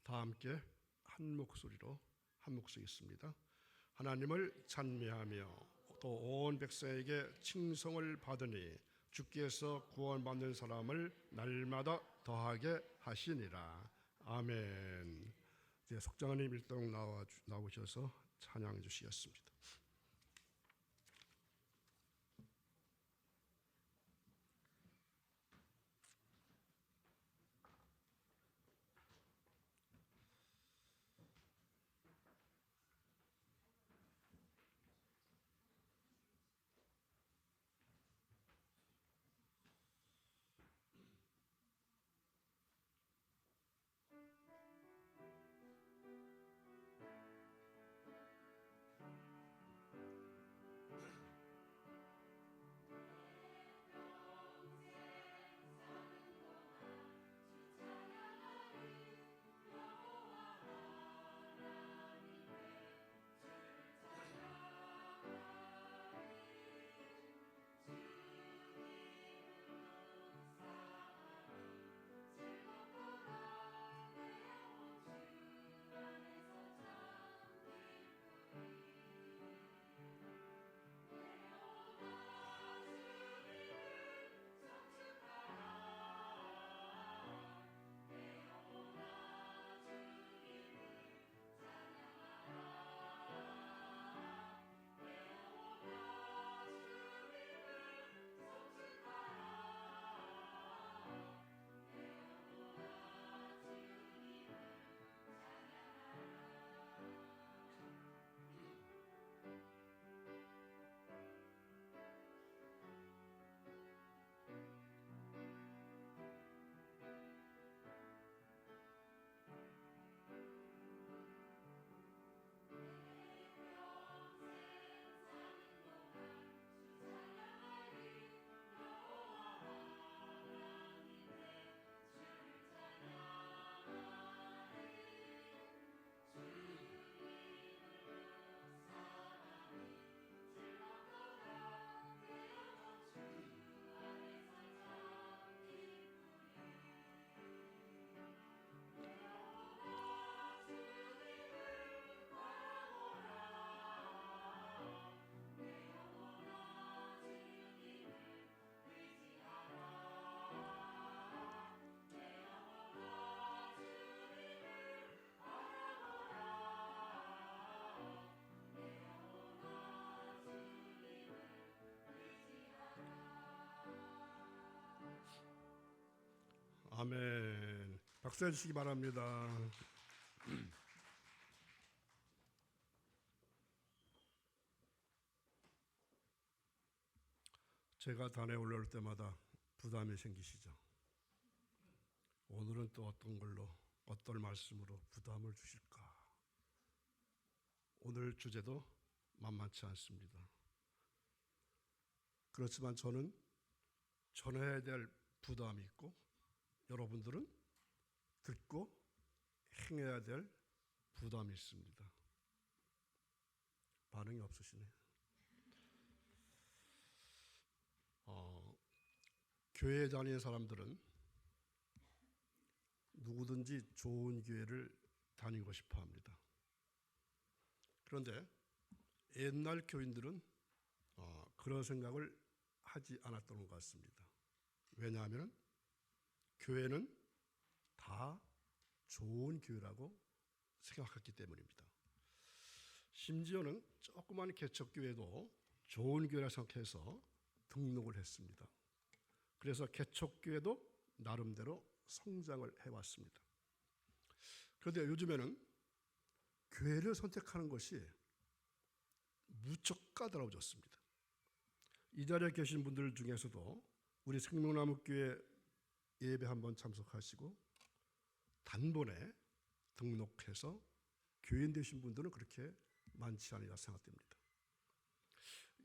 다 함께 한 목소리로 한 목소리 있습니다. 하나님을 찬미하며 또 온 백성에게 칭송을 받으니 주께서 구원받는 사람을 날마다 더하게 하시니라. 아멘. 네, 속장하님 일동 나오셔서 찬양해 주시겠습니다. 아멘. 박수해 주시기 바랍니다. 제가 단에 올라올 때마다 부담이 생기시죠? 오늘은 또 어떤 걸로, 어떤 말씀으로 부담을 주실까? 오늘 주제도 만만치 않습니다. 그렇지만 저는 전해야 될 부담이 있고 여러분들은 듣고 행해야 될 부담이 있습니다. 반응이 없으시네요. 교회에 다니는 사람들은 누구든지 좋은 교회를 다니고 싶어 합니다. 그런데 옛날 교인들은 그런 생각을 하지 않았던 것 같습니다. 왜냐하면 교회는 다 좋은 교회라고 생각했기 때문입니다. 심지어는 조그만 개척교회도 좋은 교회라 생각해서 등록을 했습니다. 그래서 개척교회도 나름대로 성장을 해왔습니다. 그런데 요즘에는 교회를 선택하는 것이 무척 까다로워졌습니다. 이 자리에 계신 분들 중에서도 우리 생명나무교회 예배 한번 참석하시고 단번에 등록해서 교인 되신 분들은 그렇게 많지 않으리라 생각됩니다.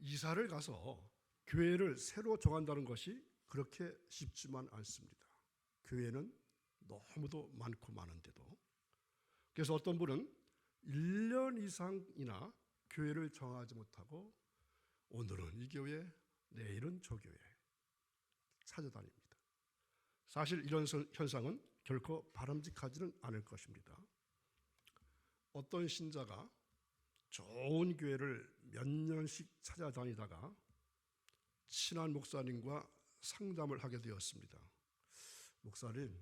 이사를 가서 교회를 새로 정한다는 것이 그렇게 쉽지만 않습니다. 교회는 너무도 많고 많은데도. 그래서 어떤 분은 1년 이상이나 교회를 정하지 못하고 오늘은 이 교회, 내일은 저 교회 찾아다닙니다. 사실 이런 현상은 결코 바람직하지는 않을 것입니다. 어떤 신자가 좋은 교회를 몇 년씩 찾아다니다가 친한 목사님과 상담을 하게 되었습니다. 목사님,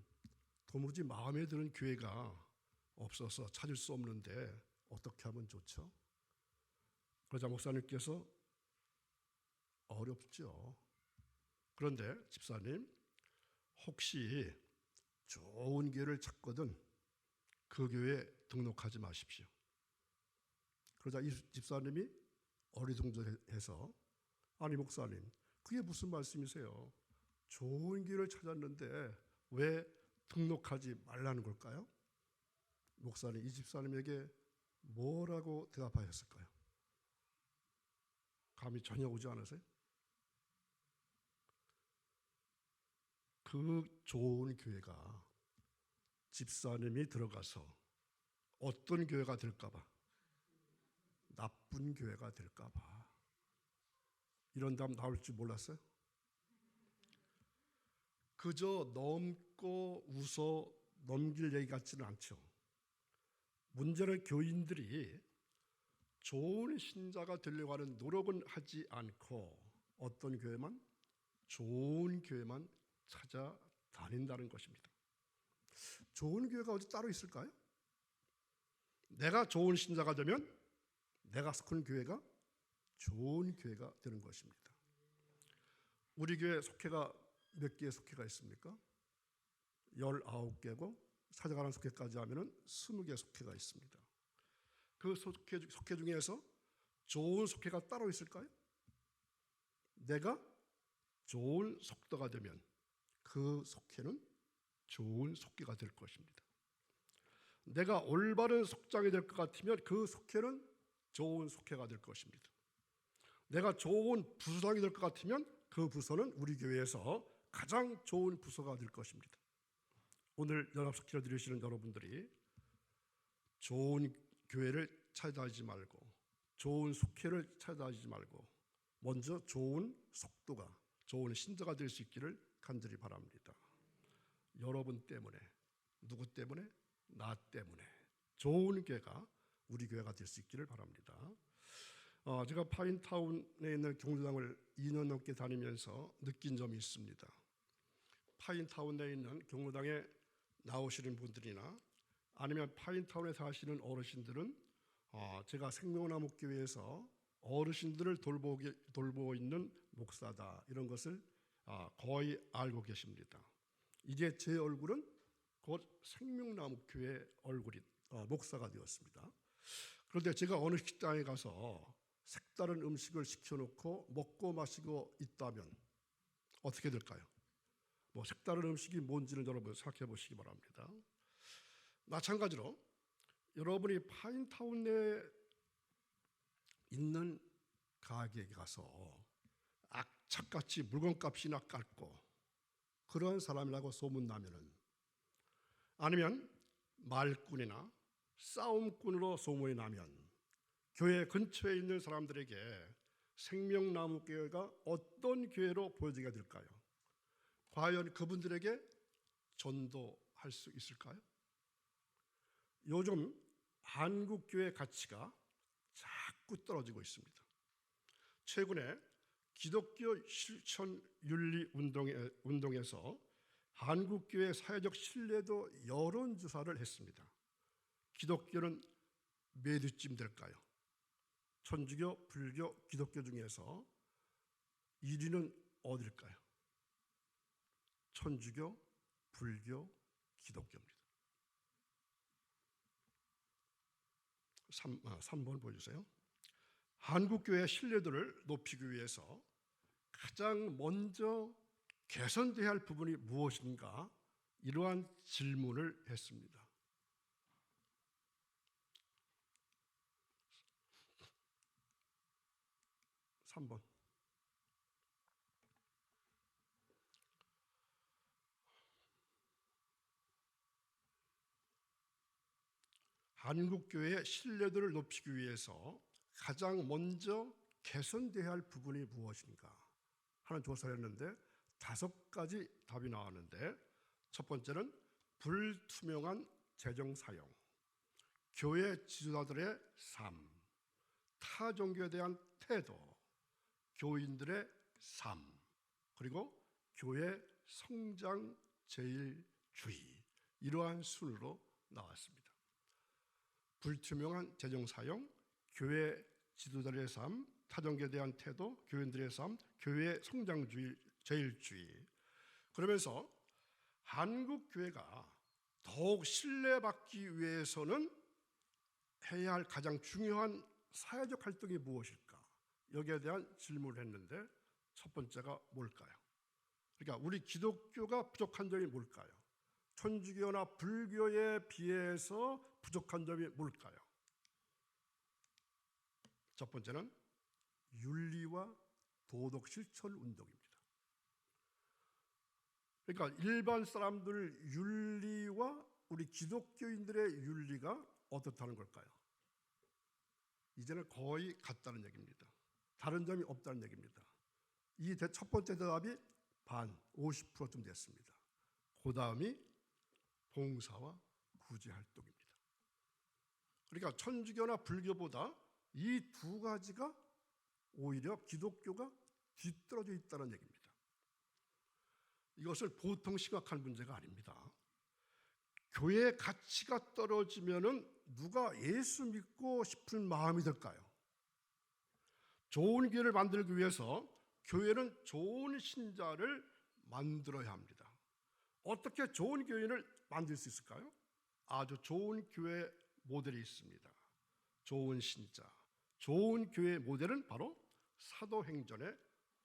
도무지 마음에 드는 교회가 없어서 찾을 수 없는데 어떻게 하면 좋죠? 그러자 목사님께서 어렵죠. 그런데 집사님, 혹시 좋은 교회를 찾거든 그 교회에 등록하지 마십시오. 그러자 이 집사님이 어리둥절해서 아니 목사님, 그게 무슨 말씀이세요? 좋은 교회를 찾았는데 왜 등록하지 말라는 걸까요? 목사님, 이 집사님에게 뭐라고 대답하셨을까요? 감이 전혀 오지 않으세요? 그 좋은 교회가 집사님이 들어가서 어떤 교회가 될까봐, 나쁜 교회가 될까봐 이런 답 나올 줄 몰랐어요? 그저 넘고 웃어 넘길 얘기 같지는 않죠. 문제는 교인들이 좋은 신자가 되려고 하는 노력은 하지 않고 어떤 교회만, 좋은 교회만 찾아다닌다는 것입니다. 좋은 교회가 어디 따로 있을까요? 내가 좋은 신자가 되면 내가 속한 교회가 좋은 교회가 되는 것입니다. 우리 교회 속회가 몇 개의 속회가 있습니까? 19개고 찾아가는 속회까지 하면 20개 속회가 있습니다. 그 속회 중에서 좋은 속회가 따로 있을까요? 내가 좋은 속도가 되면 그 속회는 좋은 속회가 될 것입니다. 내가 올바른 속장이 될 것 같으면 그 속회는 좋은 속회가 될 것입니다. 내가 좋은 부서장이 될 것 같으면 그 부서는 우리 교회에서 가장 좋은 부서가 될 것입니다. 오늘 연합속회를 들으시는 여러분들이 좋은 교회를 찾아다니지 말고 좋은 속회를 찾아다니지 말고 먼저 좋은 속도가, 좋은 신자가 될 수 있기를 간절히 바랍니다. 여러분 때문에, 누구 때문에? 나 때문에 좋은 교회가 우리 교회가 될 수 있기를 바랍니다. 제가 파인타운에 있는 경로당을 2년 넘게 다니면서 느낀 점이 있습니다. 파인타운에 있는 경로당에 나오시는 분들이나 아니면 파인타운에 사시는 어르신들은 제가 생명나무교회에서 어르신들을 돌보고 있는 목사다, 이런 것을 거의 알고 계십니다. 이제 제 얼굴은 곧 생명나무교회 얼굴이 목사가 되었습니다. 그런데 제가 어느 식당에 가서 색다른 음식을 시켜놓고 먹고 마시고 있다면 어떻게 될까요? 색다른 음식이 뭔지는 여러분 생각해 보시기 바랍니다. 마찬가지로 여러분이 파인타운에 있는 가게에 가서 악착같이 물건값이나 깎고 그런 사람이라고 소문나면은, 아니면 말꾼이나 싸움꾼으로 소문이 나면 교회 근처에 있는 사람들에게 생명나무교회가 어떤 교회로 보여지게 될까요? 과연 그분들에게 전도할 수 있을까요? 요즘 한국교회 가치가 자꾸 떨어지고 있습니다. 최근에 기독교 실천 윤리 운동에서 한국교회 사회적 신뢰도 여론조사를 했습니다. 기독교는 몇 위쯤 될까요? 천주교, 불교, 기독교 중에서 1위는 어딜까요? 천주교, 불교, 기독교입니다. 3번 보여주세요. 한국교회의 신뢰도를 높이기 위해서 가장 먼저 개선돼야 할 부분이 무엇인가, 이러한 질문을 했습니다. 3번. 한국교회의 신뢰도를 높이기 위해서 가장 먼저 개선돼야 할 부분이 무엇인가 하는 조사를 했는데 5가지 답이 나왔는데, 첫 번째는 불투명한 재정 사용, 교회 지도자들의 삶, 타 종교에 대한 태도, 교인들의 삶, 그리고 교회 성장 제일주의, 이러한 순으로 나왔습니다. 불투명한 재정 사용, 교회 지도자들의 삶, 타종교에 대한 태도, 교인들의 삶, 교회 성장주의, 제일주의. 그러면서 한국 교회가 더욱 신뢰받기 위해서는 해야 할 가장 중요한 사회적 활동이 무엇일까? 여기에 대한 질문을 했는데 첫 번째가 뭘까요? 그러니까 우리 기독교가 부족한 점이 뭘까요? 천주교나 불교에 비해서 부족한 점이 뭘까요? 첫 번째는 윤리와 도덕 실천 운동입니다. 그러니까 일반 사람들 윤리와 우리 기독교인들의 윤리가 어떻다는 걸까요? 이제는 거의 같다는 얘기입니다. 다른 점이 없다는 얘기입니다. 이 첫 번째 대답이 반, 50%쯤 됐습니다. 그 다음이 봉사와 구제활동입니다. 그러니까 천주교나 불교보다 이 두 가지가 오히려 기독교가 뒤떨어져 있다는 얘기입니다. 이것을 보통 심각한 문제가 아닙니다. 교회의 가치가 떨어지면은 누가 예수 믿고 싶은 마음이 들까요? 좋은 교회를 만들기 위해서 교회는 좋은 신자를 만들어야 합니다. 어떻게 좋은 교인을 만들 수 있을까요? 아주 좋은 교회 모델이 있습니다. 좋은 신자, 좋은 교회 모델은 바로 사도행전의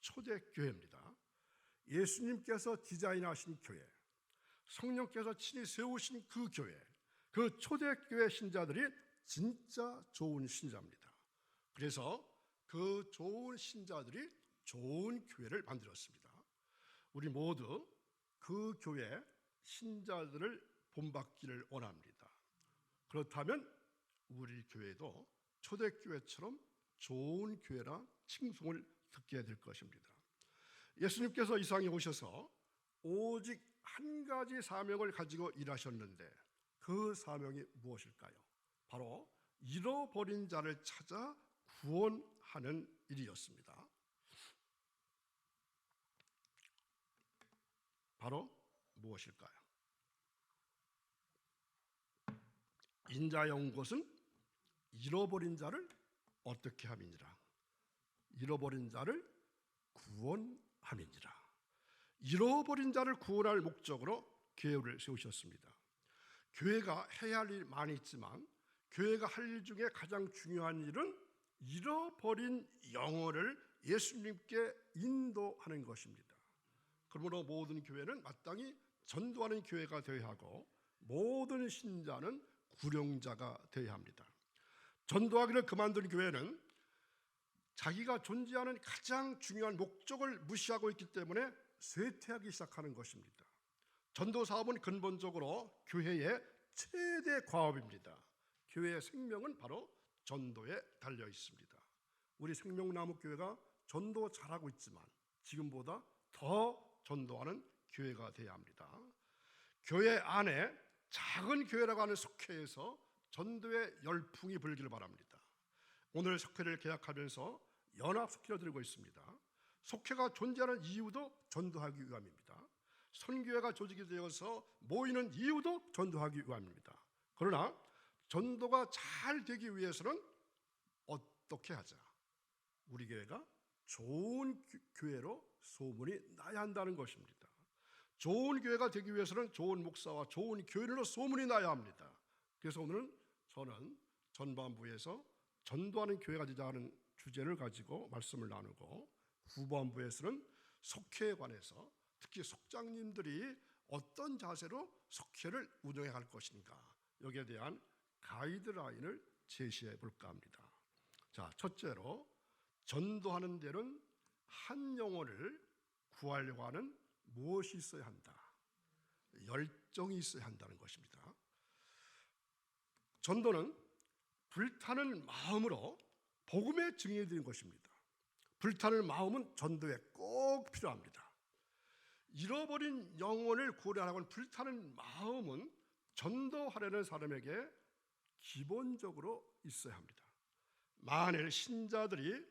초대교회입니다. 예수님께서 디자인하신 교회, 성령께서 친히 세우신 그 교회, 그 초대교회 신자들이 진짜 좋은 신자입니다. 그래서 그 좋은 신자들이 좋은 교회를 만들었습니다. 우리 모두 그 교회 신자들을 본받기를 원합니다. 그렇다면 우리 교회도 초대교회처럼 좋은 교회라 칭송을 듣게 될 것입니다. 예수님께서 이 세상에 오셔서 오직 한 가지 사명을 가지고 일하셨는데 그 사명이 무엇일까요? 바로 잃어버린 자를 찾아 구원하는 일이었습니다. 바로 무엇일까요? 인자의 온 것은 잃어버린 자를 어떻게 함이니라. 잃어버린 자를 구원함이니라. 잃어버린 자를 구원할 목적으로 교회를 세우셨습니다. 교회가 해야 할 일 많이 있지만 교회가 할 일 중에 가장 중요한 일은 잃어버린 영혼을 예수님께 인도하는 것입니다. 그러므로 모든 교회는 마땅히 전도하는 교회가 되어야 하고 모든 신자는 구령자가 되어야 합니다. 전도하기를 그만둔 교회는 자기가 존재하는 가장 중요한 목적을 무시하고 있기 때문에 쇠퇴하기 시작하는 것입니다. 전도 사업은 근본적으로 교회의 최대 과업입니다. 교회의 생명은 바로 전도에 달려 있습니다. 우리 생명나무 교회가 전도 잘하고 있지만 지금보다 더 전도하는 교회가 되어야 합니다. 교회 안에 작은 교회라고 하는 속회에서 전도의 열풍이 불기를 바랍니다. 오늘 속회를 개혁하면서 연합 속회를 들고 있습니다. 속회가 존재하는 이유도 전도하기 위함입니다. 선교회가 조직이 되어서 모이는 이유도 전도하기 위함입니다. 그러나 전도가 잘 되기 위해서는 어떻게 하자? 우리 교회가 좋은 교회로 소문이 나야 한다는 것입니다. 좋은 교회가 되기 위해서는 좋은 목사와 좋은 교인으로 소문이 나야 합니다. 그래서 오늘은 저는 전반부에서 전도하는 교회가 되자 하는 주제를 가지고 말씀을 나누고 후반부에서는 속회에 관해서 특히 속장님들이 어떤 자세로 속회를 운영해 갈 것인가 여기에 대한 가이드라인을 제시해 볼까 합니다. 자, 첫째로 전도하는 데는 한 영혼을 구하려고 하는 무엇이 있어야 한다? 열정이 있어야 한다는 것입니다. 전도는 불타는 마음으로 복음의 증인이 되는 것입니다. 불타는 마음은 전도에 꼭 필요합니다. 잃어버린 영혼을 구하려고 하는 불타는 마음은 전도하려는 사람에게 기본적으로 있어야 합니다. 만일 신자들이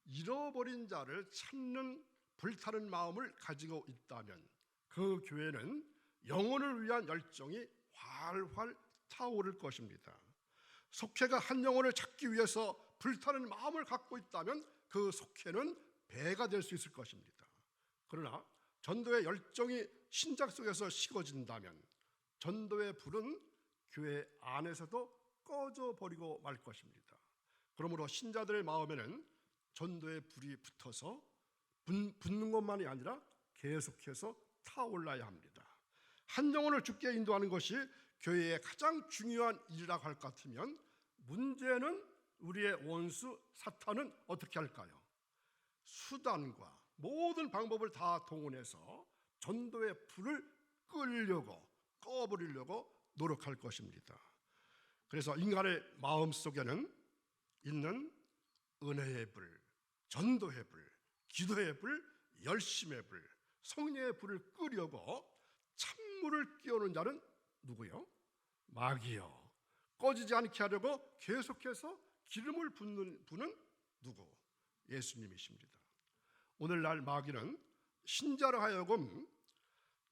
잃어버린 자를 찾는 불타는 마음을 가지고 있다면 그 교회는 영혼을 위한 열정이 활활 타오를 것입니다. 속회가 한 영혼을 찾기 위해서 불타는 마음을 갖고 있다면 그 속회는 배가 될 수 있을 것입니다. 그러나 전도의 열정이 신작 속에서 식어진다면 전도의 불은 교회 안에서도 꺼져버리고 말 것입니다. 그러므로 신자들의 마음에는 전도의 불이 붙어서 붙는 것만이 아니라 계속해서 타올라야 합니다. 한 영혼을 죽게 인도하는 것이 교회의 가장 중요한 일이라고 할 것 같으면 문제는 우리의 원수 사탄은 어떻게 할까요? 수단과 모든 방법을 다 동원해서 전도의 불을 끄려고 꺼버리려고 노력할 것입니다. 그래서 인간의 마음 속에는 있는 은혜의 불, 전도의 불, 기도의 불, 열심의 불, 성령의 불을 끄려고 찬물을 끼우는 자는 누구요? 마귀요. 꺼지지 않게 하려고 계속해서 기름을 붓는 분은 누구? 예수님이십니다. 오늘날 마귀는 신자로 하여금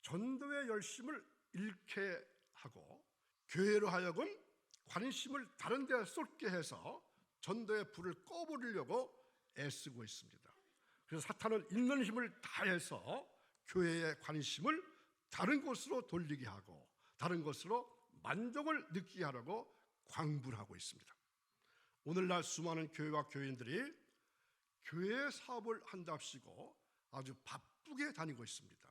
전도의 열심을 잃게 하고 교회로 하여금 관심을 다른 데 쏟게 해서 전도의 불을 꺼버리려고 애쓰고 있습니다. 그래서 사탄은 있는 힘을 다해서 교회의 관심을 다른 곳으로 돌리게 하고 다른 곳으로 만족을 느끼게 하려고 광분하고 있습니다. 오늘날 수많은 교회와 교인들이 교회 사업을 한답시고 아주 바쁘게 다니고 있습니다.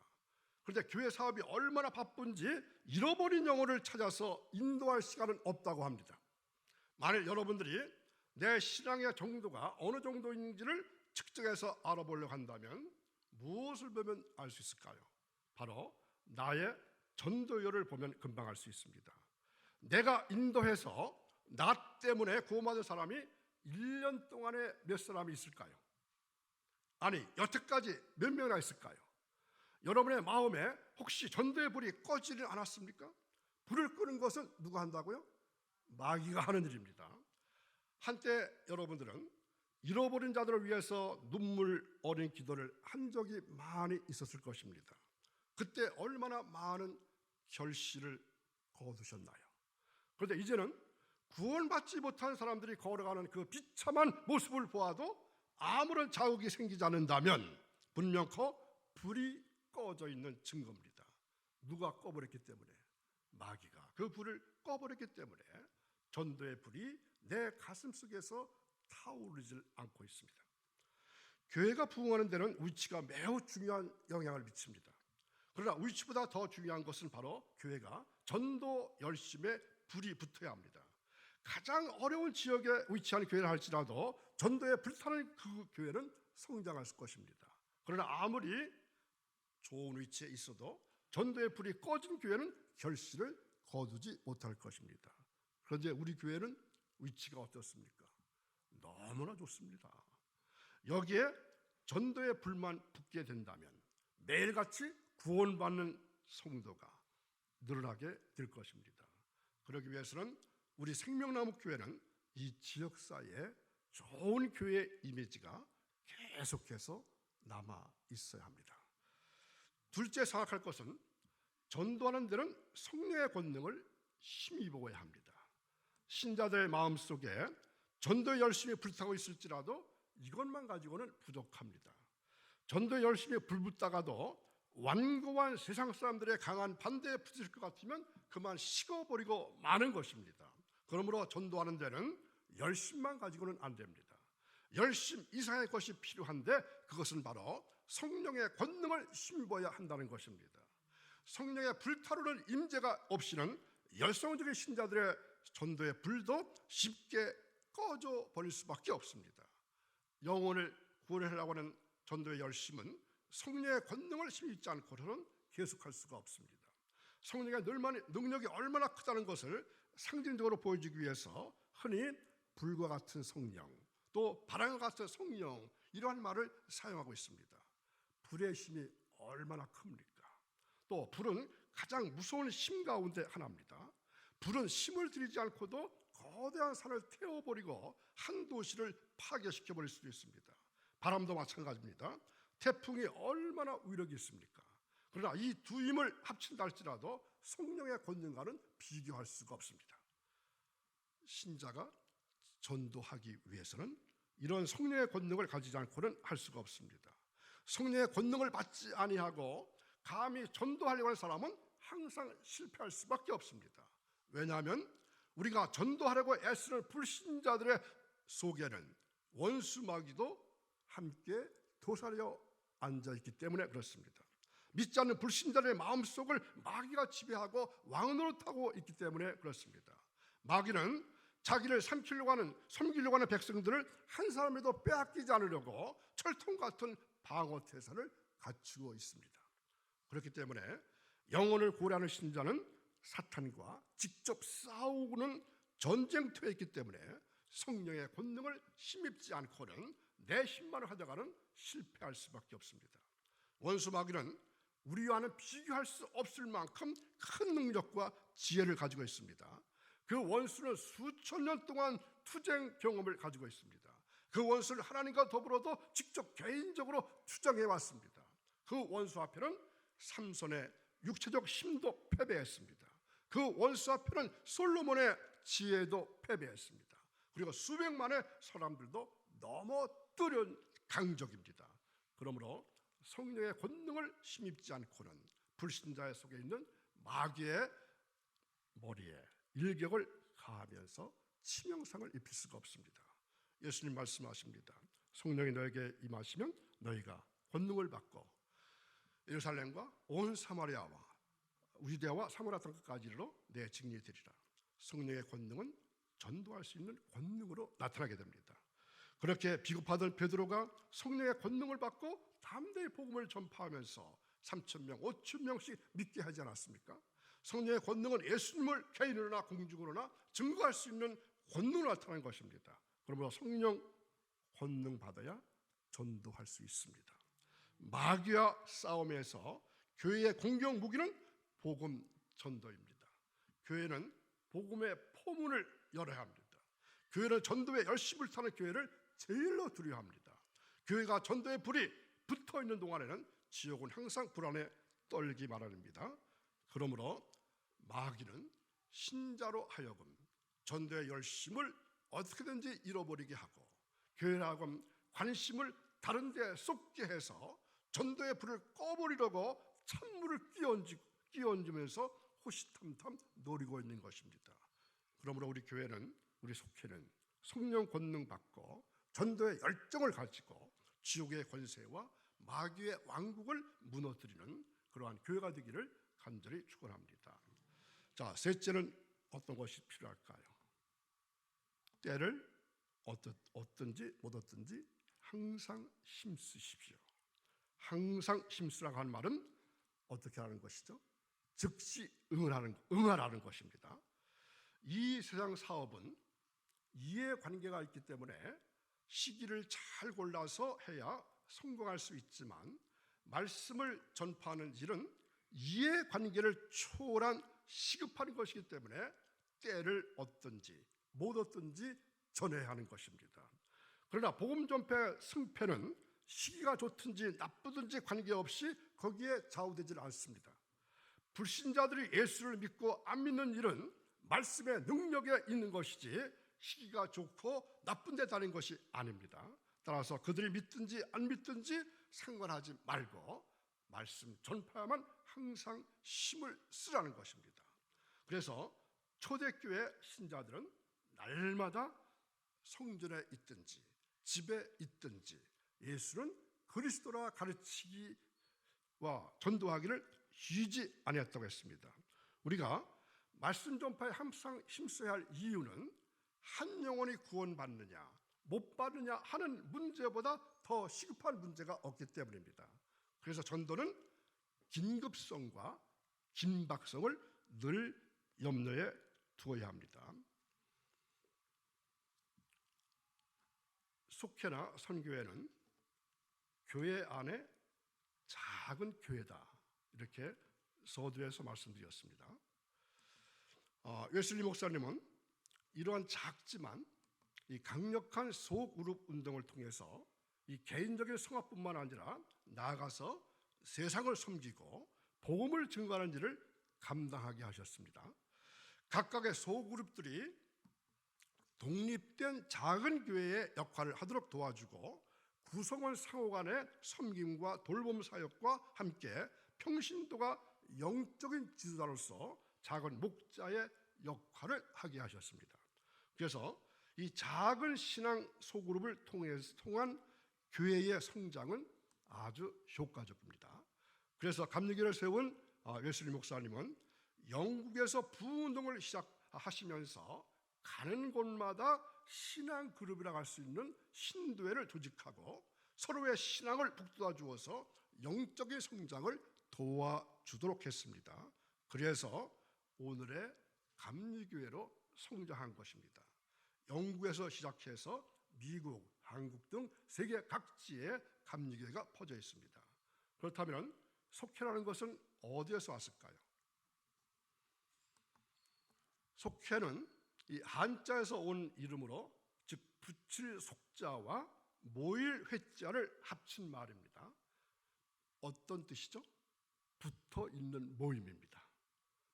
그런데 교회 사업이 얼마나 바쁜지 잃어버린 영혼을 찾아서 인도할 시간은 없다고 합니다. 만일 여러분들이 내 신앙의 정도가 어느 정도인지를 측정해서 알아보려고 한다면 무엇을 보면 알 수 있을까요? 바로 나의 전도율을 보면 금방 알 수 있습니다. 내가 인도해서 나 때문에 구원받은 사람이 1년 동안에 몇 사람이 있을까요? 아니, 여태까지 몇 명이나 있을까요? 여러분의 마음에 혹시 전도의 불이 꺼지지 않았습니까? 불을 끄는 것은 누가 한다고요? 마귀가 하는 일입니다. 한때 여러분들은 잃어버린 자들을 위해서 눈물 어린 기도를 한 적이 많이 있었을 것입니다. 그때 얼마나 많은 결실을 거두셨나요? 그런데 이제는 구원받지 못한 사람들이 걸어가는 그 비참한 모습을 보아도 아무런 자욱이 생기지 않는다면 분명코 불이 꺼져 있는 증거입니다. 누가 꺼버렸기 때문에? 마귀가 그 불을 꺼버렸기 때문에 전도의 불이 내 가슴 속에서 타오르질 않고 있습니다. 교회가 부흥하는 데는 위치가 매우 중요한 영향을 미칩니다. 그러나 위치보다 더 중요한 것은 바로 교회가 전도 열심에 불이 붙어야 합니다. 가장 어려운 지역에 위치한 교회를 할지라도 전도에 불타는 그 교회는 성장할 것입니다. 그러나 아무리 좋은 위치에 있어도 전도의 불이 꺼진 교회는 결실을 거두지 못할 것입니다. 그런데 우리 교회는 위치가 어떻습니까? 너무나 좋습니다. 여기에 전도의 불만 붙게 된다면 매일같이 구원받는 성도가 늘어나게 될 것입니다. 그러기 위해서는 우리 생명나무 교회는 이 지역사회에 좋은 교회의 이미지가 계속해서 남아 있어야 합니다. 둘째 생각할 것은 전도하는 데는 성령의 권능을 힘입어야 합니다. 신자들의 마음속에 전도에 열심히 불타고 있을지라도 이것만 가지고는 부족합니다. 전도에 열심히 불붙다가도 완고한 세상 사람들의 강한 반대에 부딪힐 것 같으면 그만 식어버리고 마는 것입니다. 그러므로 전도하는 데는 열심만 가지고는 안 됩니다. 열심 이상의 것이 필요한데 그것은 바로 성령의 권능을 힘입어야 한다는 것입니다. 성령의 불타오르는 임재가 없이는 열성적인 신자들의 전도의 불도 쉽게 꺼져 버릴 수밖에 없습니다. 영혼을 구원하려고 하는 전도의 열심은 성령의 권능을 힘입지 않고서는 계속할 수가 없습니다. 성령의 능력이 얼마나 크다는 것을 상징적으로 보여주기 위해서 흔히 불과 같은 성령, 또 바람과 같은 성령 이러한 말을 사용하고 있습니다. 불의 힘이 얼마나 큽니까? 또 불은 가장 무서운 힘 가운데 하나입니다. 불은 힘을 들이지 않고도 거대한 산을 태워버리고 한 도시를 파괴시켜버릴 수도 있습니다. 바람도 마찬가지입니다. 태풍이 얼마나 위력이 있습니까? 그러나 이 두 힘을 합친다 할지라도 성령의 권능과는 비교할 수가 없습니다. 신자가 전도하기 위해서는 이런 성령의 권능을 가지지 않고는 할 수가 없습니다. 성령의 권능을 받지 아니하고 감히 전도하려고 하는 사람은 항상 실패할 수밖에 없습니다. 왜냐하면 우리가 전도하려고 애쓰는 불신자들의 속에는 원수 마귀도 함께 도사려 앉아있기 때문에 그렇습니다. 믿지 않는 불신자들의 마음속을 마귀가 지배하고 왕노릇하고 있기 때문에 그렇습니다. 마귀는 자기를 섬기려고 하는 백성들을 한 사람에도 빼앗기지 않으려고 철통 같은 방어태세를 갖추고 있습니다. 그렇기 때문에 영혼을 고려하는 신자는 사탄과 직접 싸우는 전쟁터에 있기 때문에 성령의 권능을 힘입지 않고는 내 힘만을 하다가는 실패할 수밖에 없습니다. 원수 마귀는 우리와는 비교할 수 없을 만큼 큰 능력과 지혜를 가지고 있습니다. 그 원수는 수천 년 동안 투쟁 경험을 가지고 있습니다. 그 원수를 하나님과 더불어도 직접 개인적으로 투쟁해 왔습니다. 그 원수 앞에는 삼손의 육체적 힘도 패배했습니다. 그 원수 앞에는 솔로몬의 지혜도 패배했습니다. 그리고 수백만의 사람들도 넘어뜨린 강적입니다. 그러므로 성령의 권능을 힘입지 않고는 불신자의 속에 있는 마귀의 머리에 일격을 가하면서 치명상을 입힐 수가 없습니다. 예수님 말씀하십니다. 성령이 너에게 임하시면 너희가 권능을 받고 예루살렘과 온 사마리아와 유대와 사마리아 땅까지 이르러 내 증인이 되리라. 성령의 권능은 전도할 수 있는 권능으로 나타나게 됩니다. 그렇게 비겁하던 베드로가 성령의 권능을 받고 담대히 복음을 전파하면서 3,000명, 5,000명씩 믿게 하지 않았습니까? 성령의 권능은 예수님을 개인으로나 공중으로나 증거할 수 있는 권능으로 나타나는 것입니다. 그러므로 성령 권능 받아야 전도할 수 있습니다. 마귀와 싸움에서 교회의 공격 무기는 복음 전도입니다. 교회는 복음의 포문을 열어야 합니다. 교회는 전도에 열심을 타는 교회를 제일로 두려워합니다. 교회가 전도의 불이 붙어있는 동안에는 지옥은 항상 불안에 떨기 마련입니다. 그러므로 마귀는 신자로 하여금 전도의 열심을 어떻게든지 잃어버리게 하고 교회라고 관심을 다른 데 쏟게 해서 전도의 불을 꺼버리려고 찬물을 끼얹으면서 호시탐탐 노리고 있는 것입니다. 그러므로 우리 교회는, 우리 속회는 성령 권능 받고 전도의 열정을 가지고 지옥의 권세와 마귀의 왕국을 무너뜨리는 그러한 교회가 되기를 간절히 축원합니다. 자, 셋째는 어떤 것이 필요할까요? 때를 얻든지 못 얻든지 항상 힘쓰십시오. 항상 힘쓰라고 하는 말은 어떻게 하는 것이죠? 즉시 응하라는 것입니다. 이 세상 사업은 이해관계가 있기 때문에 시기를 잘 골라서 해야 성공할 수 있지만 말씀을 전파하는 일은 이해관계를 초월한 시급한 것이기 때문에 때를 얻든지 못 얻든지 전해야 하는 것입니다. 그러나 복음 전파 승패는 시기가 좋든지 나쁘든지 관계없이 거기에 좌우되지 않습니다. 불신자들이 예수를 믿고 안 믿는 일은 말씀의 능력에 있는 것이지 시기가 좋고 나쁜 데 다른 것이 아닙니다. 따라서 그들이 믿든지 안 믿든지 상관하지 말고 말씀 전파야만 항상 힘을 쓰라는 것입니다. 그래서 초대교회 신자들은 날마다 성전에 있든지 집에 있든지 예수는 그리스도라 가르치기와 전도하기를 쉬지 아니했다고 했습니다. 우리가 말씀 전파에 항상 힘써야 할 이유는 한 영혼이 구원받느냐 못 받느냐 하는 문제보다 더 시급한 문제가 없기 때문입니다. 그래서 전도는 긴급성과 긴박성을 늘 염려에 두어야 합니다. 속회나 선교회는 교회 안에 작은 교회다, 이렇게 서두에서 말씀드렸습니다. 웨슬리 목사님은 이러한 작지만 이 강력한 소그룹 운동을 통해서 이 개인적인 성화뿐만 아니라 나아가서 세상을 섬기고 복음을 증거하는 일을 감당하게 하셨습니다. 각각의 소그룹들이 독립된 작은 교회의 역할을 하도록 도와주고 구성원 상호 간의 섬김과 돌봄 사역과 함께 평신도가 영적인 지도자로서 작은 목자의 역할을 하게 하셨습니다. 그래서 이 작은 신앙 소그룹을 통한 교회의 성장은 아주 효과적입니다. 그래서 감리교를 세운 웨슬리 목사님은 영국에서 부흥운동을 시작하시면서 가는 곳마다 신앙 그룹이라고 할 수 있는 신도회를 조직하고 서로의 신앙을 북돋아 주어서 영적인 성장을 도와주도록 했습니다. 그래서 오늘의 감리교회로 성장한 것입니다. 영국에서 시작해서 미국, 한국 등 세계 각지에 감리교회가 퍼져 있습니다. 그렇다면 속회라는 것은 어디에서 왔을까요? 속회는 이 한자에서 온 이름으로, 즉 붙일 속자와 모일 회자를 합친 말입니다. 어떤 뜻이죠? 붙어 있는 모임입니다.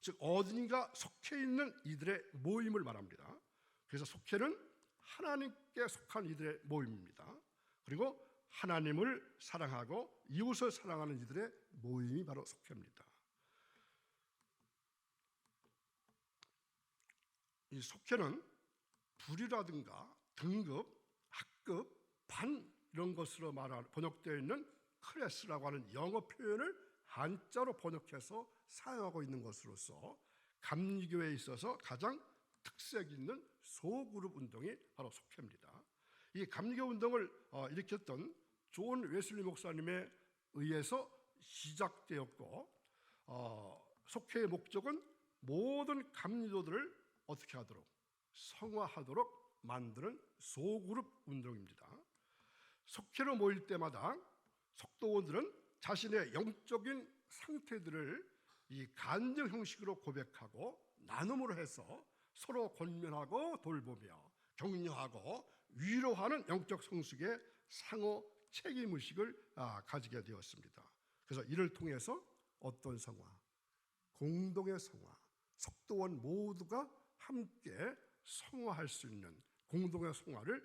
즉 어딘가 속해 있는 이들의 모임을 말합니다. 그래서 속회는 하나님께 속한 이들의 모임입니다. 그리고 하나님을 사랑하고 이웃을 사랑하는 이들의 모임이 바로 속회입니다. 이 속회는 부리라든가 등급, 학급, 반 이런 것으로 번역되어 있는 클래스라고 하는 영어 표현을 한자로 번역해서 사용하고 있는 것으로서 감리교회에 있어서 가장 특색 있는 소그룹 운동이 바로 속회입니다. 이 감리교 운동을 일으켰던 존 웨슬리 목사님에 의해서 시작되었고, 속회의 목적은 모든 감리도들을 어떻게 하도록? 성화하도록 만드는 소그룹 운동입니다. 속회로 모일 때마다 속도원들은 자신의 영적인 상태들을 이 간증 형식으로 고백하고 나눔으로 해서 서로 권면하고 돌보며 격려하고 위로하는 영적 성숙의 상호 책임의식을 가지게 되었습니다. 그래서 이를 통해서 어떤 성화? 공동의 성화, 속도원 모두가 함께 성화할 수 있는 공동의 성화를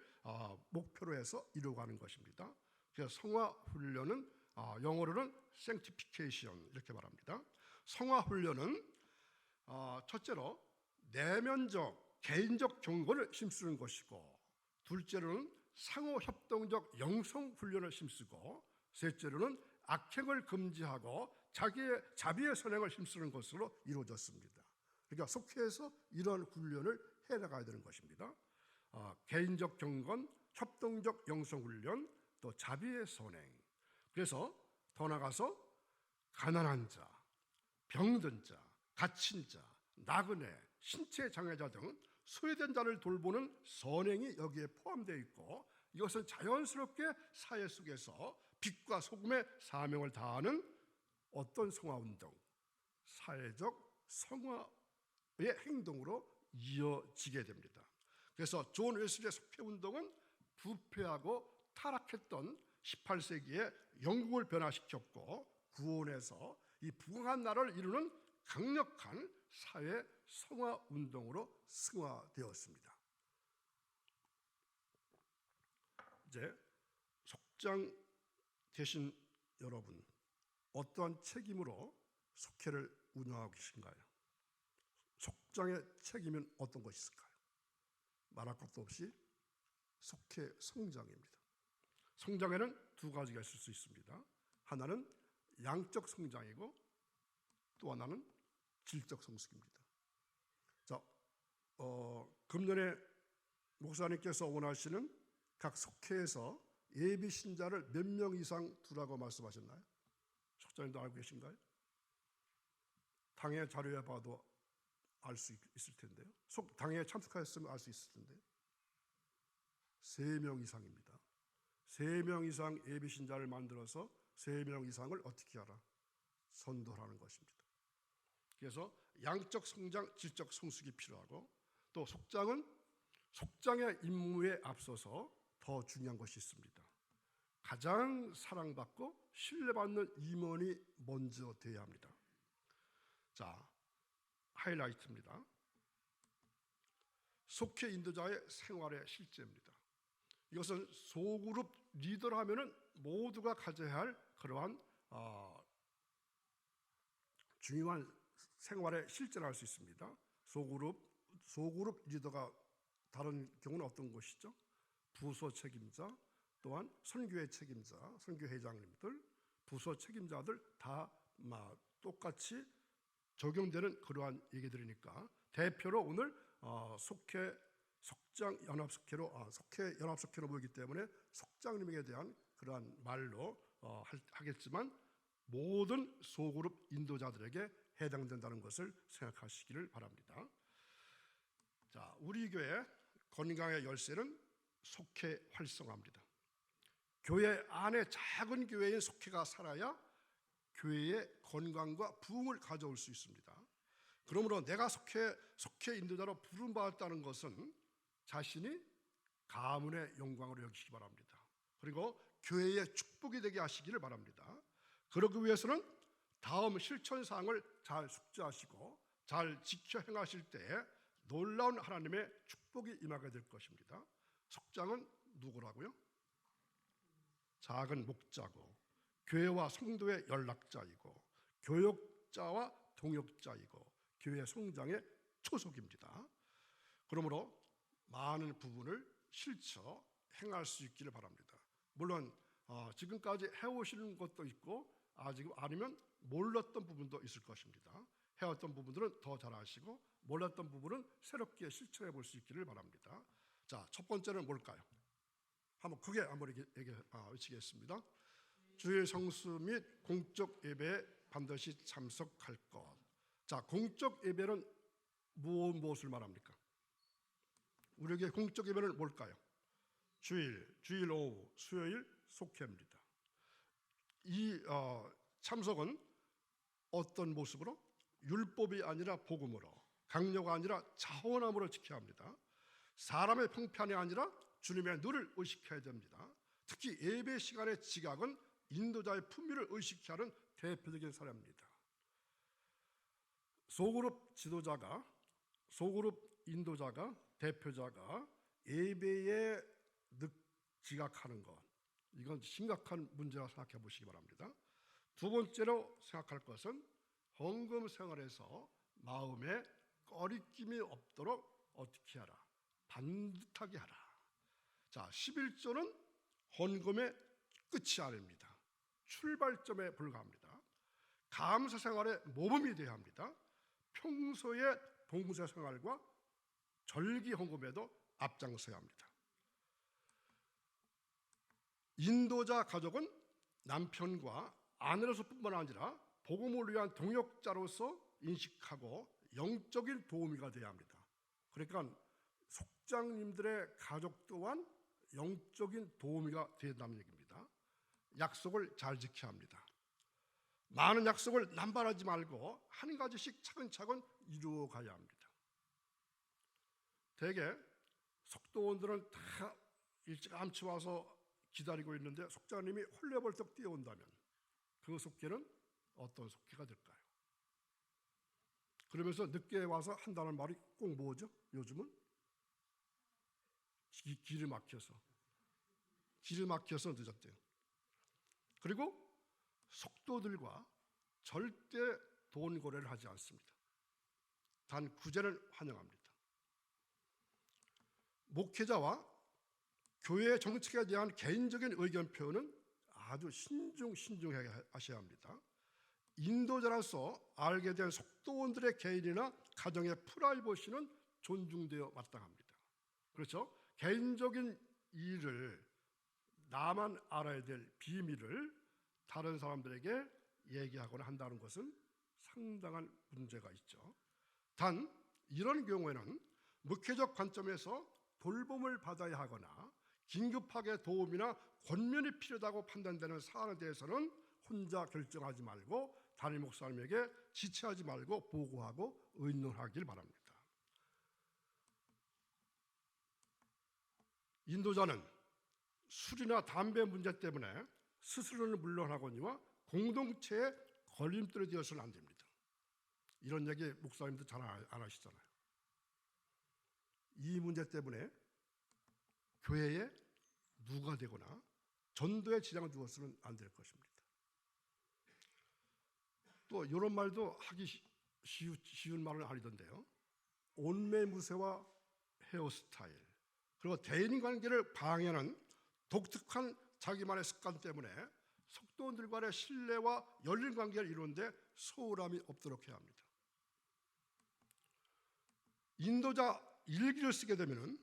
목표로 해서 이루어가는 것입니다. 그래서 성화 훈련은 영어로는 sanctification 이렇게 말합니다. 성화 훈련은 첫째로 내면적 개인적 경건을 힘쓰는 것이고, 둘째로는 상호 협동적 영성 훈련을 힘쓰고, 셋째로는 악행을 금지하고 자비의 선행을 힘쓰는 것으로 이루어졌습니다. 그러니까 속회에서 이런 훈련을 해나가야 되는 것입니다. 개인적 경건, 협동적 영성 훈련, 또 자비의 선행. 그래서 더 나아가서 가난한 자, 병든 자, 갇힌 자, 나그네, 신체 장애자 등 소외된 자를 돌보는 선행이 여기에 포함되어 있고, 이것은 자연스럽게 사회 속에서 빛과 소금의 사명을 다하는 어떤 성화운동, 사회적 성화의 행동으로 이어지게 됩니다. 그래서 존 웨슬리의 속회운동은 부패하고 타락했던 18세기에 영국을 변화시켰고, 구원해서 이 부강한 나라를 이루는 강력한 사회 성화운동으로 승화되었습니다. 이제 속장 되신 여러분, 어떠한 책임으로 속회를 운영하고 계신가요? 속장의 책임은 어떤 것이 있을까요? 말할 것도 없이 속회 성장입니다. 성장에는 두 가지가 있을 수 있습니다. 하나는 양적 성장이고 또 하나는 질적 성숙입니다. 자, 금년에 목사님께서 원하시는 각 속회에서 예비 신자를 몇 명 이상 두라고 말씀하셨나요? 속장님도 알고 계신가요? 당회 자료에 봐도 알 수 있을 텐데요. 당회에 참석하셨으면 알 수 있을 텐데요. 3명 이상입니다. 3명 이상 예비 신자를 만들어서 3명 이상을 어떻게 하라? 선도하는 것입니다. 그래서 양적 성장, 질적 성숙이 필요하고, 또 속장은 속장의 임무에 앞서서 더 중요한 것이 있습니다. 가장 사랑받고 신뢰받는 임원이 먼저 돼야 합니다. 자, 하이라이트입니다. 속회 인도자의 생활의 실제입니다. 이것은 소그룹 리더를 하면은 모두가 가져야 할 그러한 중요한 생활의 실제를 할 수 있습니다. 소그룹 리더가 다른 경우는 어떤 것이죠? 부서 책임자, 또한 선교회 책임자, 선교회 회장님들, 부서 책임자들 다 똑같이 적용되는 그러한 얘기들이니까 대표로 오늘 속장 연합속회로 속회 연합속회로 보이기 때문에 속장님에 대한 그러한 말로 하겠지만 모든 소그룹 인도자들에게 해당된다는 것을 생각하시기를 바랍니다. 자, 우리 교회 건강의 열쇠는 속회 활성화입니다. 교회 안에 작은 교회인 속회가 살아야 교회의 건강과 부흥을 가져올 수 있습니다. 그러므로 내가 속회 인도자로 부름받았다는 것은 자신이 가문의 영광으로 여기시기 바랍니다. 그리고 교회의 축복이 되게 하시기를 바랍니다. 그러기 위해서는 다음 실천사항을 잘 숙지하시고 잘 지켜 행하실 때에 놀라운 하나님의 축복이 임하게 될 것입니다. 속장은 누구라고요? 작은 목자고 교회와 성도의 연락자이고 교역자와 동역자이고 교회 성장의 초석입니다. 그러므로 많은 부분을 실쳐 행할 수 있기를 바랍니다. 물론 지금까지 해오시는 것도 있고 아직 아니면 몰랐던 부분도 있을 것입니다. 해왔던 부분들은 더 잘하시고 몰랐던 부분은 새롭게 실천해 볼 수 있기를 바랍니다. 자, 첫 번째는 뭘까요? 한번 크게 외치겠습니다. 주일 성수 및 공적 예배에 반드시 참석할 것. 자, 공적 예배는 무엇을 말합니까? 우리에게 공적 예배는 뭘까요? 주일 오후, 수요일 속회입니다. 이 참석은 어떤 모습으로? 율법이 아니라 복음으로, 강요가 아니라 자원함으로 지켜야 합니다. 사람의 평판이 아니라 주님의 눈을 의식해야 됩니다. 특히 예배 시간의 지각은 인도자의 품위를 의식해야 하는 대표적인 사례입니다. 소그룹 인도자가, 대표자가 예배에 지각하는 것, 이건 심각한 문제라 생각해 보시기 바랍니다. 두 번째로 생각할 것은 헌금 생활에서 마음에 꺼리낌이 없도록 어떻게 하라? 반듯하게 하라. 자, 11조는 헌금의 끝이 아닙니다. 출발점에 불과합니다. 감사 생활의 모범이 되어야 합니다. 평소의 봉사 생활과 절기 헌금에도 앞장서야 합니다. 인도자 가족은 남편과 아내로서뿐만 아니라 복음을 위한 동역자로서 인식하고 영적인 도우미가 되어야 합니다. 그러니까 속장님들의 가족 또한 영적인 도우미가 된다는 얘기입니다. 약속을 잘 지켜야 합니다. 많은 약속을 남발하지 말고 한 가지씩 차근차근 이루어 가야 합니다. 대개 속도원들은 다 일찌감치 와서 기다리고 있는데 속장님이 헐레벌떡 뛰어온다면 그 속회는 어떤 속회가 될까요? 그러면서 늦게 와서 한다는 말이 꼭 뭐죠? 요즘은 길이 막혀서 늦었대요. 그리고 속도들과 절대 돈 거래를 하지 않습니다. 단 구제를 환영합니다. 목회자와 교회 정책에 대한 개인적인 의견 표현은 아주 신중하게 하셔야 합니다. 인도자로서 알게 된 속도원들의 개인이나 가정의 프라이버시는 존중되어 마땅합니다. 그렇죠? 개인적인 일을 나만 알아야 될 비밀을 다른 사람들에게 얘기하거나 한다는 것은 상당한 문제가 있죠. 단 이런 경우에는 목회적 관점에서 돌봄을 받아야 하거나 긴급하게 도움이나 권면이 필요하다고 판단되는 사안에 대해서는 혼자 결정하지 말고 담임 목사님에게 지체하지 말고 보고하고 의논하길 바랍니다. 인도자는 술이나 담배 문제 때문에 스스로는 물러나거니와 공동체에 걸림돌이 되어서는 안 됩니다. 이런 얘기 목사님도 잘 안 하시잖아요. 이 문제 때문에 교회에 누가 되거나 전도에 지장을 주어서는 안 될 것입니다. 또 이런 말도 하기 쉬운 말은 아니던데요. 옷매무새와 헤어스타일, 그리고 대인관계를 방해하는 독특한 자기만의 습관 때문에 속도원들 간의 신뢰와 열린 관계를 이루는데 소홀함이 없도록 해야 합니다. 인도자 일기를 쓰게 되면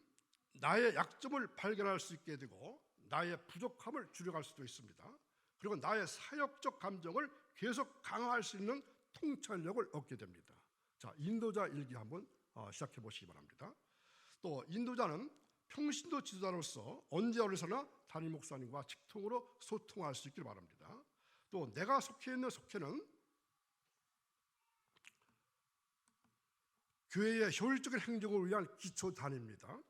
나의 약점을 발견할 수 있게 되고 나의 부족함을 줄여갈 수도 있습니다. 그리고 나의 사역적 감정을 계속 강화할 수 있는 통찰력을 얻게 됩니다. 자, 인도자 일기 한번 시작해 보시기 바랍니다. 또 인도자는 평신도 지도자로서 언제 어디서나 담임 목사님과 직통으로 소통할 수 있기를 바랍니다. 또 내가 속해 있는 속회는 교회의 효율적인 행정을 위한 기초 단위입니다.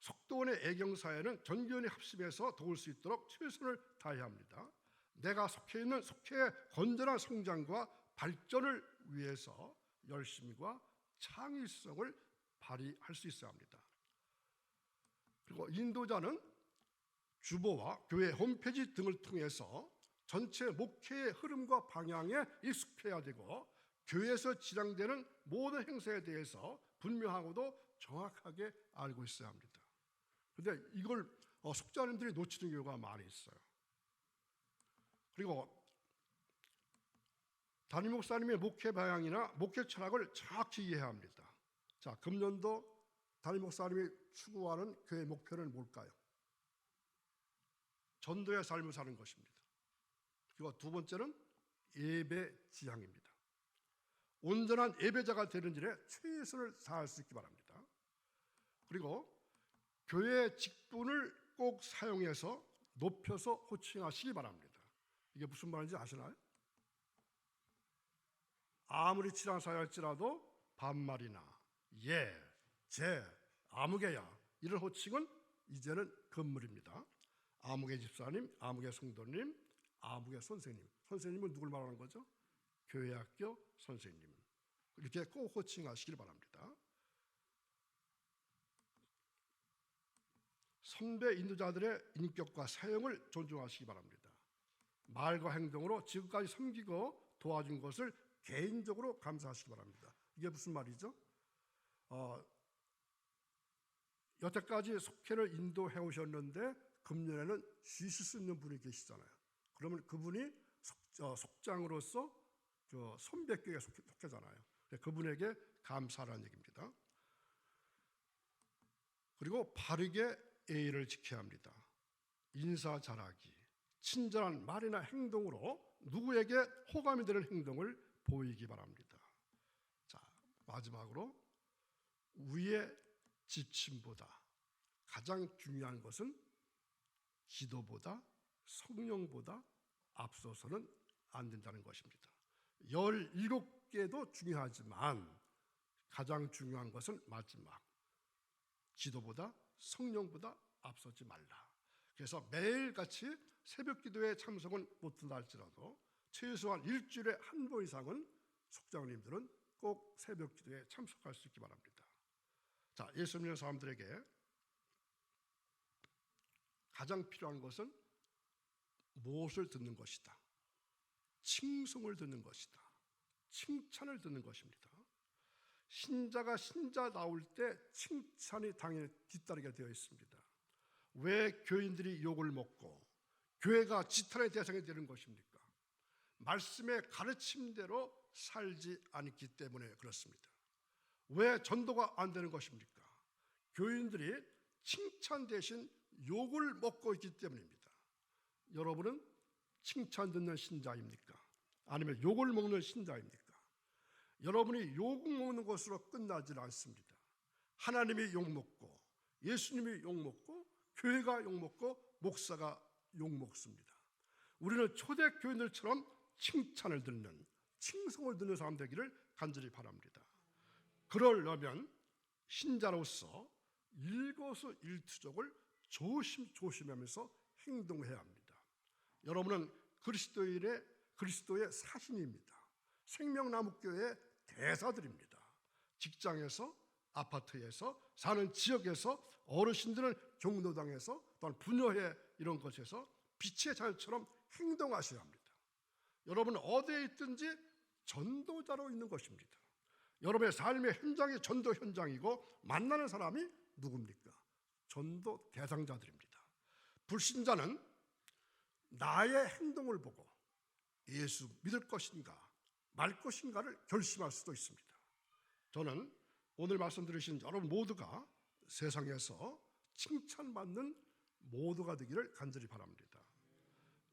속도원의 애경사회는 전교원이 합심해서 도울 수 있도록 최선을 다해야 합니다. 내가 속해 있는 속회의 건전한 성장과 발전을 위해서 열심과 창의성을 발휘할 수 있어야 합니다. 그리고 인도자는 주보와 교회 홈페이지 등을 통해서 전체 목회의 흐름과 방향에 익숙해야 되고 교회에서 진행되는 모든 행사에 대해서 분명하고도 정확하게 알고 있어야 합니다. 그런데 이걸 속자님들이 놓치는 경우가 많이 있어요. 그리고 담임 목사님의 목회 방향이나 목회 철학을 정확히 이해해야 합니다. 자, 금년도 담임 목사님이 추구하는 교회 목표는 뭘까요? 전도의 삶을 사는 것입니다. 그리고 두 번째는 예배 지향입니다. 온전한 예배자가 되는 일에 최선을 다할 수 있기 바랍니다. 그리고 교회 직분을 꼭 사용해서 높여서 호칭하시기 바랍니다. 이게 무슨 말인지 아시나요? 아무리 친한 사이일지라도 반말이나 예, 제, 아무개야 이런 호칭은 이제는 금물입니다. 아무개 집사님, 아무개 성도님, 아무개 선생님. 선생님은 누굴 말하는 거죠? 교회학교 선생님. 이렇게 꼭 호칭하시길 바랍니다. 선배 인도자들의 인격과 사용을 존중하시기 바랍니다. 말과 행동으로 지금까지 섬기고 도와준 것을 개인적으로 감사하시기 바랍니다. 이게 무슨 말이죠? 여태까지 속회를 인도해 오셨는데 금년에는 쉬실 수 있는 분이 계시잖아요. 그러면 그분이 속장으로서 손백교에 속해잖아요. 그분에게 감사라는 얘기입니다. 그리고 바르게 예의를 지켜야 합니다. 인사 잘하기, 친절한 말이나 행동으로 누구에게 호감이 되는 행동을 보이기 바랍니다. 자, 마지막으로 위의 지침보다 가장 중요한 것은 기도보다 성령보다 앞서서는 안 된다는 것입니다. 17개도 중요하지만 가장 중요한 것은 마지막 기도보다 성령보다 앞서지 말라. 그래서 매일같이 새벽 기도에 참석은 못한다 할지라도 최소한 일주일에 한 번 이상은 속장님들은 꼭 새벽 기도에 참석할 수 있기 바랍니다. 자, 예수 믿는 사람들에게 가장 필요한 것은 무엇을 듣는 것이다. 칭송을 듣는 것이다. 칭찬을 듣는 것입니다. 신자가 신자다울 때 칭찬이 당연히 뒤따르게 되어 있습니다. 왜 교인들이 욕을 먹고 교회가 지탄의 대상이 되는 것입니까? 말씀의 가르침대로 살지 않기 때문에 그렇습니다. 왜 전도가 안 되는 것입니까? 교인들이 칭찬 대신 욕을 먹고 있기 때문입니다. 여러분은 칭찬 듣는 신자입니까? 아니면 욕을 먹는 신자입니까? 여러분이 욕 먹는 것으로 끝나질 않습니다. 하나님이 욕 먹고 예수님이 욕 먹고 교회가 욕 먹고 목사가 욕 먹습니다. 우리는 초대 교인들처럼 칭찬을 듣는 칭송을 듣는 사람 되기를 간절히 바랍니다. 그러려면 신자로서 일거수일투족을 조심하면서 행동해야 합니다. 여러분은 그리스도의 사신입니다. 생명나무교회의 대사들입니다. 직장에서, 아파트에서, 사는 지역에서, 어르신들은 경로당에서, 또한 부녀회 이런 곳에서 빛의 자녀처럼 행동하셔야 합니다. 여러분은 어디에 있든지 전도자로 있는 것입니다. 여러분의 삶의 현장이 전도 현장이고 만나는 사람이 누굽니까? 전도 대상자들입니다. 불신자는 나의 행동을 보고 예수 믿을 것인가 말 것인가를 결심할 수도 있습니다. 저는 오늘 말씀 들으신 여러분 모두가 세상에서 칭찬받는 모두가 되기를 간절히 바랍니다.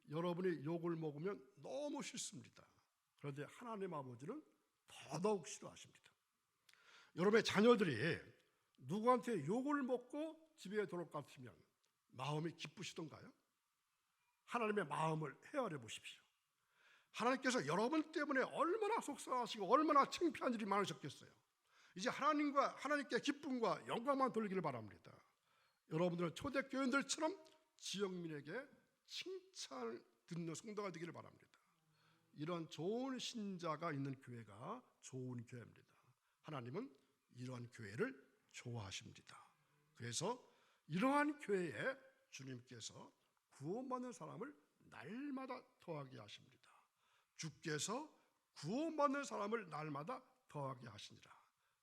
여러분이 욕을 먹으면 너무 싫습니다. 그런데 하나님 아버지는 더더욱 싫어하십니다. 여러분의 자녀들이 누구한테 욕을 먹고 집에 돌아올 것 같으면 마음이 기쁘시던가요? 하나님의 마음을 헤아려 보십시오. 하나님께서 여러분 때문에 얼마나 속상하시고 얼마나 창피한 일이 많으셨겠어요. 이제 하나님께 기쁨과 영광만 돌리기를 바랍니다. 여러분들은 초대교인들처럼 지역민에게 칭찬을 듣는 성도가 되기를 바랍니다. 이런 좋은 신자가 있는 교회가 좋은 교회입니다. 하나님은 이러한 교회를 좋아하십니다. 그래서 이러한 교회에 주님께서 구원받는 사람을 날마다 더하게 하십니다. 주께서 구원받는 사람을 날마다 더하게 하시니라.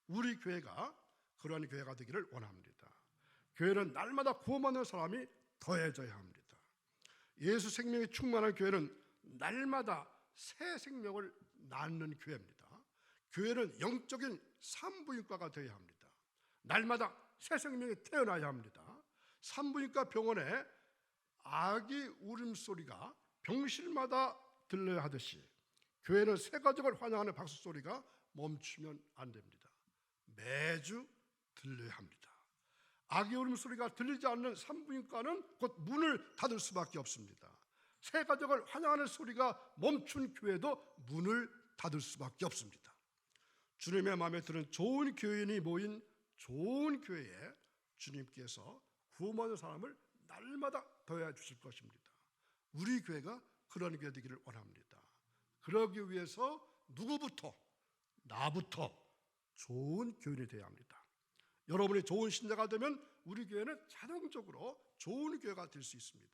우리 교회가 그러한 교회가 되기를 원합니다. 교회는 날마다 구원받는 사람이 더해져야 합니다. 예수 생명이 충만한 교회는 날마다 새 생명을 낳는 교회입니다. 교회는 영적인 산부인과가 되어야 합니다. 날마다 새 생명이 태어나야 합니다. 산부인과 병원에 아기 울음소리가 병실마다 들려야 하듯이 교회는 새 가족을 환영하는 박수소리가 멈추면 안 됩니다. 매주 들려야 합니다. 아기 울음소리가 들리지 않는 산부인과는 곧 문을 닫을 수밖에 없습니다. 새 가족을 환영하는 소리가 멈춘 교회도 문을 닫을 수밖에 없습니다. 주님의 마음에 드는 좋은 교인이 모인 좋은 교회에 주님께서 구원받는 사람을 날마다 더해 주실 것입니다. 우리 교회가 그런 교회 되기를 원합니다. 그러기 위해서 누구부터? 나부터 좋은 교인이 되어야 합니다. 여러분이 좋은 신자가 되면 우리 교회는 자동적으로 좋은 교회가 될 수 있습니다.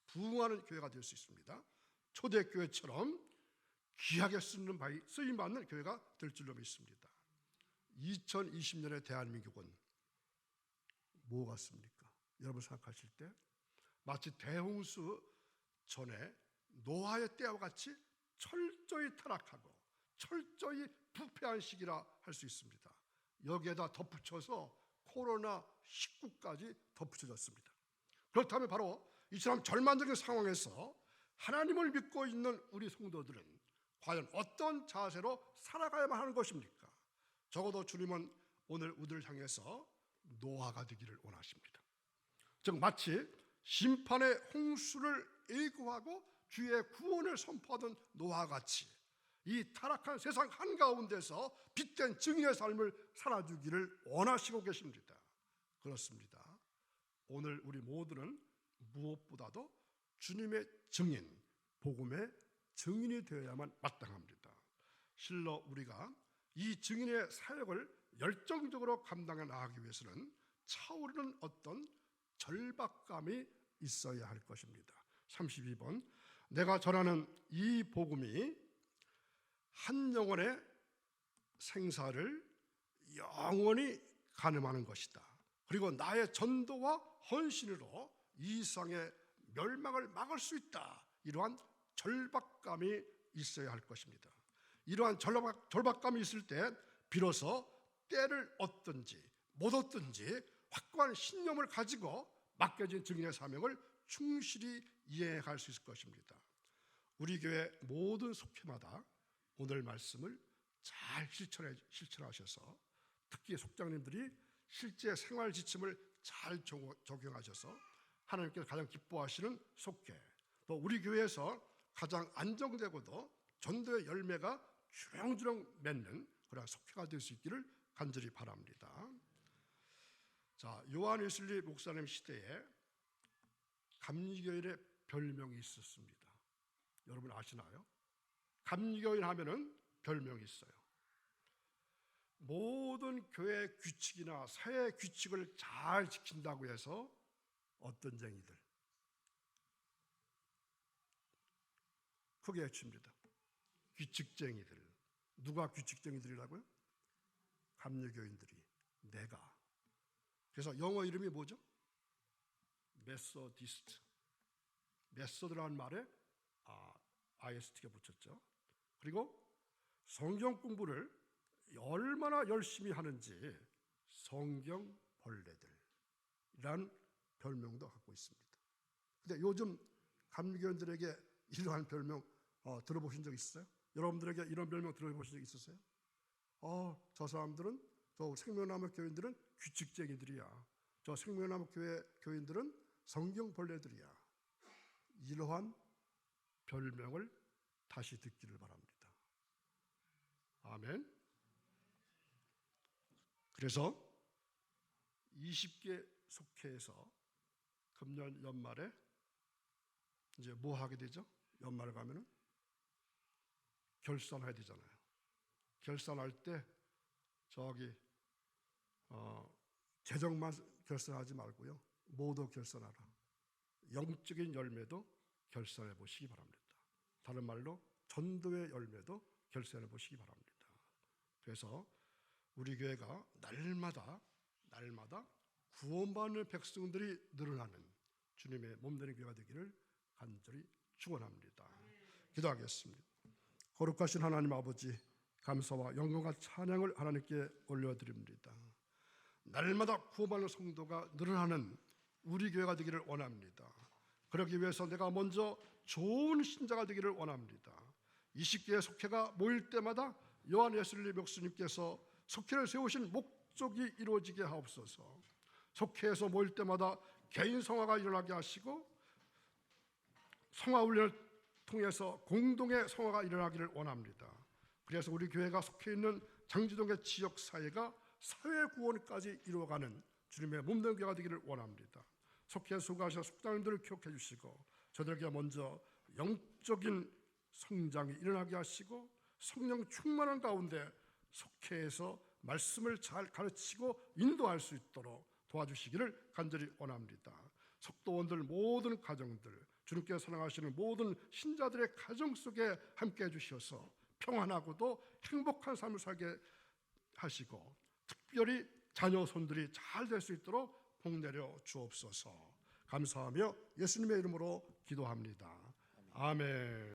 부흥하는 교회가 될 수 있습니다. 초대교회처럼 귀하게 쓰임받는 교회가 될 줄로 믿습니다. 2020년의 대한민국은 뭐 같습니까? 여러분 생각하실 때 마치 대홍수 전에 노아의 때와 같이 철저히 타락하고 철저히 부패한 시기라 할 수 있습니다. 여기에다 덧붙여서 코로나19까지 덧붙여졌습니다. 그렇다면 바로 이처럼 절망적인 상황에서 하나님을 믿고 있는 우리 성도들은 과연 어떤 자세로 살아가야만 하는 것입니까? 적어도 주님은 오늘 우리를 향해서 노아가 되기를 원하십니다. 즉 마치 심판의 홍수를 예고하고 주의 구원을 선포하던 노아와 같이 이 타락한 세상 한가운데서 빛된 증인의 삶을 살아주기를 원하시고 계십니다. 그렇습니다. 오늘 우리 모두는 무엇보다도 주님의 증인, 복음의 증인이 되어야만 마땅합니다. 실로 우리가 이 증인의 사역을 열정적으로 감당해 나가기 위해서는 차오르는 어떤 절박감이 있어야 할 것입니다. 32번, 내가 전하는 이 복음이 한 영혼의 생사를 영원히 가늠하는 것이다. 그리고 나의 전도와 헌신으로 이 세상의 멸망을 막을 수 있다. 이러한 절박감이 있어야 할 것입니다. 이러한 절박감이 있을 때 비로소 때를 얻든지 못 얻든지 확고한 신념을 가지고 맡겨진 증인의 사명을 충실히 이행할 수 있을 것입니다. 우리 교회 모든 속회마다 오늘 말씀을 잘 실천하셔서 특히 속장님들이 실제 생활 지침을 잘 적용하셔서 하나님께서 가장 기뻐하시는 속회, 또 우리 교회에서 가장 안정되고도 전도의 열매가 주렁주렁 맺는 그런 속회가 될 수 있기를 간절히 바랍니다. 자, 요한 웨슬리 목사님 시대에 감리교인의 별명이 있었습니다. 여러분 아시나요? 감리교인 하면은 별명이 있어요. 모든 교회 규칙이나 사회 규칙을 잘 지킨다고 해서 어떤 쟁이들 크게 외칩니다. 규칙쟁이들. 누가 규칙쟁이들이라고요? 감리교인들이. 내가. 그래서 영어 이름이 뭐죠? 메소디스트. 메소드라는 말에 IST가 붙였죠. 그리고 성경 공부를 얼마나 열심히 하는지 성경벌레들이라는 별명도 갖고 있습니다. 근데 요즘 감리교인들에게 이러한 별명 들어보신 적 있어요? 여러분들에게 이런 별명 들어보신 적 있으세요? 저 사람들은, 저 생명나무 교인들은 규칙쟁이들이야. 저 생명나무 교회 교인들은 성경벌레들이야. 이러한 별명을 다시 듣기를 바랍니다. 아멘. 그래서 20개 속회에서 금년 연말에 이제 뭐 하게 되죠? 연말에 가면은 결산해야 되잖아요. 결산할 때 저기 재정만 결산하지 말고요, 모두 결산하라. 영적인 열매도 결산해 보시기 바랍니다. 다른 말로 전도의 열매도 결산해 보시기 바랍니다. 그래서 우리 교회가 날마다 구원받는 백성들이 늘어나는 주님의 몸되는 교회가 되기를 간절히 축원합니다. 기도하겠습니다. 거룩하신 하나님 아버지, 감사와 영광과 찬양을 하나님께 올려드립니다. 날마다 구원받는 성도가 늘어나는 우리 교회가 되기를 원합니다. 그러기 위해서 내가 먼저 좋은 신자가 되기를 원합니다. 20개의 속회가 모일 때마다 요한 웨슬리 목사님께서 속회를 세우신 목적이 이루어지게 하옵소서. 속회에서 모일 때마다 개인 성화가 일어나게 하시고 성화 훈련을 통해서 공동의 성화가 일어나기를 원합니다. 그래서 우리 교회가 속해 있는 장지동의 지역사회가 사회구원까지 이루어가는 주님의 몸된 교회가 되기를 원합니다. 속회에 수고하신 속장님들을 기억해 주시고 저들에게 먼저 영적인 성장이 일어나게 하시고 성령 충만한 가운데 속회에서 말씀을 잘 가르치고 인도할 수 있도록 도와주시기를 간절히 원합니다. 속도원들 모든 가정들, 주님께 사랑하시는 모든 신자들의 가정 속에 함께해 주셔서 평안하고도 행복한 삶을 살게 하시고 특별히 자녀 손들이 잘 될 수 있도록 복 내려 주옵소서. 감사하며 예수님의 이름으로 기도합니다. 아멘.